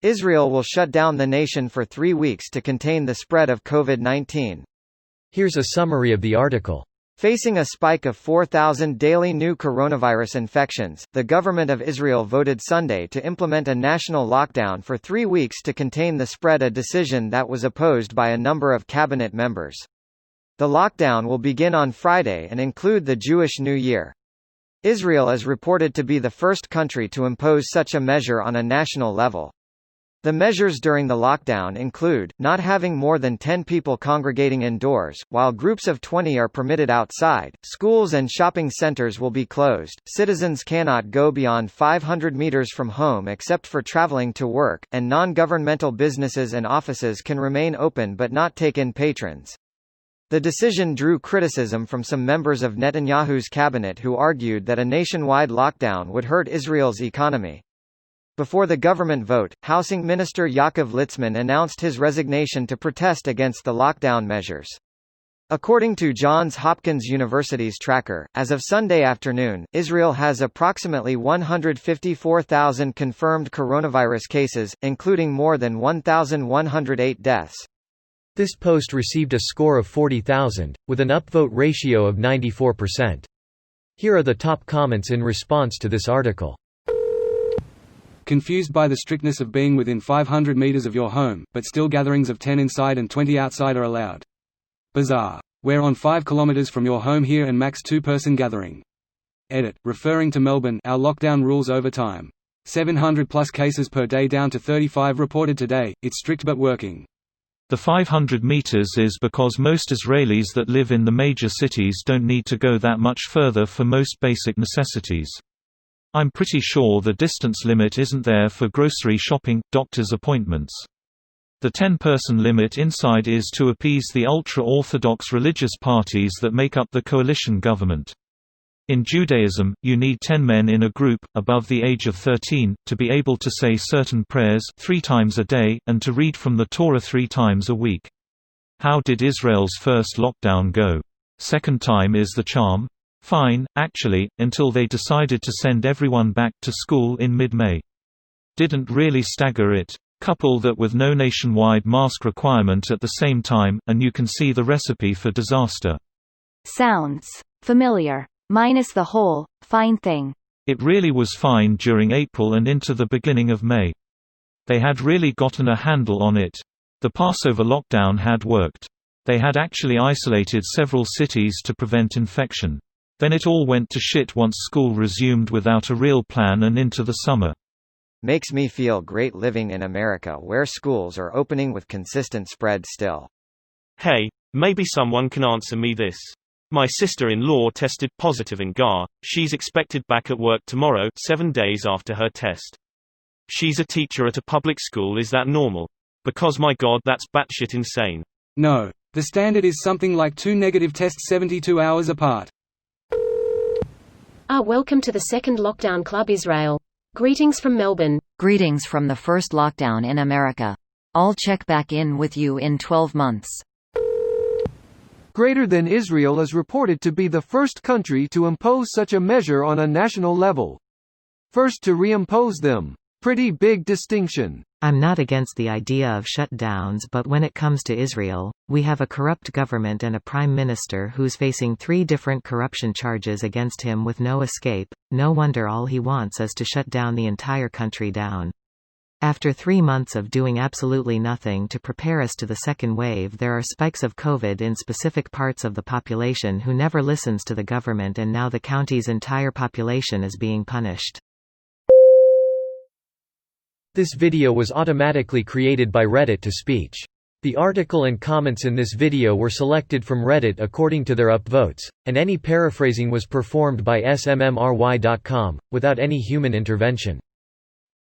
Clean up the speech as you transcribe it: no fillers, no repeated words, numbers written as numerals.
Israel will shut down the nation for 3 weeks to contain the spread of COVID-19. Here's a summary of the article. Facing a spike of 4,000 daily new coronavirus infections, the government of Israel voted Sunday to implement a national lockdown for 3 weeks to contain the spread, a decision that was opposed by a number of cabinet members. The lockdown will begin on Friday and include the Jewish New Year. Israel is reported to be the first country to impose such a measure on a national level. The measures during the lockdown include, not having more than 10 people congregating indoors, while groups of 20 are permitted outside, schools and shopping centers will be closed, citizens cannot go beyond 500 meters from home except for traveling to work, and non-governmental businesses and offices can remain open but not take in patrons. The decision drew criticism from some members of Netanyahu's cabinet who argued that a nationwide lockdown would hurt Israel's economy. Before the government vote, Housing Minister Yaakov Litzman announced his resignation to protest against the lockdown measures. According to Johns Hopkins University's tracker, as of Sunday afternoon, Israel has approximately 154,000 confirmed coronavirus cases, including more than 1,108 deaths. This post received a score of 40,000, with an upvote ratio of 94%. Here are the top comments in response to this article. Confused by the strictness of being within 500 meters of your home, but still gatherings of 10 inside and 20 outside are allowed. Bizarre. We're on 5 kilometers from your home here and max 2-person gathering. Edit. Referring to Melbourne, our lockdown rules over time. 700 plus cases per day down to 35 reported today. It's strict but working. The 500 meters is because most Israelis that live in the major cities don't need to go that much further for most basic necessities. I'm pretty sure the distance limit isn't there for grocery shopping, doctor's appointments. The 10-person limit inside is to appease the ultra-Orthodox religious parties that make up the coalition government. In Judaism, you need 10 men in a group, above the age of 13, to be able to say certain prayers 3 times a day, and to read from the Torah 3 times a week. How did Israel's first lockdown go? Second time is the charm? Fine, actually, until they decided to send everyone back to school in mid-May. Didn't really stagger it. Couple that with no nationwide mask requirement at the same time, and you can see the recipe for disaster. Sounds familiar. Minus the whole fine thing. It really was fine during April and into the beginning of May. They had really gotten a handle on it. The Passover lockdown had worked. They had actually isolated several cities to prevent infection. Then it all went to shit once school resumed without a real plan and into the summer. Makes me feel great living in America where schools are opening with consistent spread still. Hey, maybe someone can answer me this. My sister-in-law tested positive in GAR. She's expected back at work tomorrow, 7 days after her test. She's a teacher at a public school. Is that normal? Because my god, that's batshit insane. No. The standard is something like 2 negative tests 72 hours apart. Welcome to the second lockdown club, Israel. Greetings from Melbourne. Greetings from the first lockdown in America. I'll check back in with you in 12 months. Greater than Israel is reported to be the first country to impose such a measure on a national level. First to reimpose them. Pretty big distinction. I'm not against the idea of shutdowns, but when it comes to Israel, we have a corrupt government and a prime minister who's facing 3 different corruption charges against him with no escape. No wonder all he wants is to shut down the entire country down. After 3 months of doing absolutely nothing to prepare us to the second wave, there are spikes of COVID in specific parts of the population who never listens to the government, and now the county's entire population is being punished. This video was automatically created by Reddit to speech. The article and comments in this video were selected from Reddit according to their upvotes, and any paraphrasing was performed by smmry.com, without any human intervention.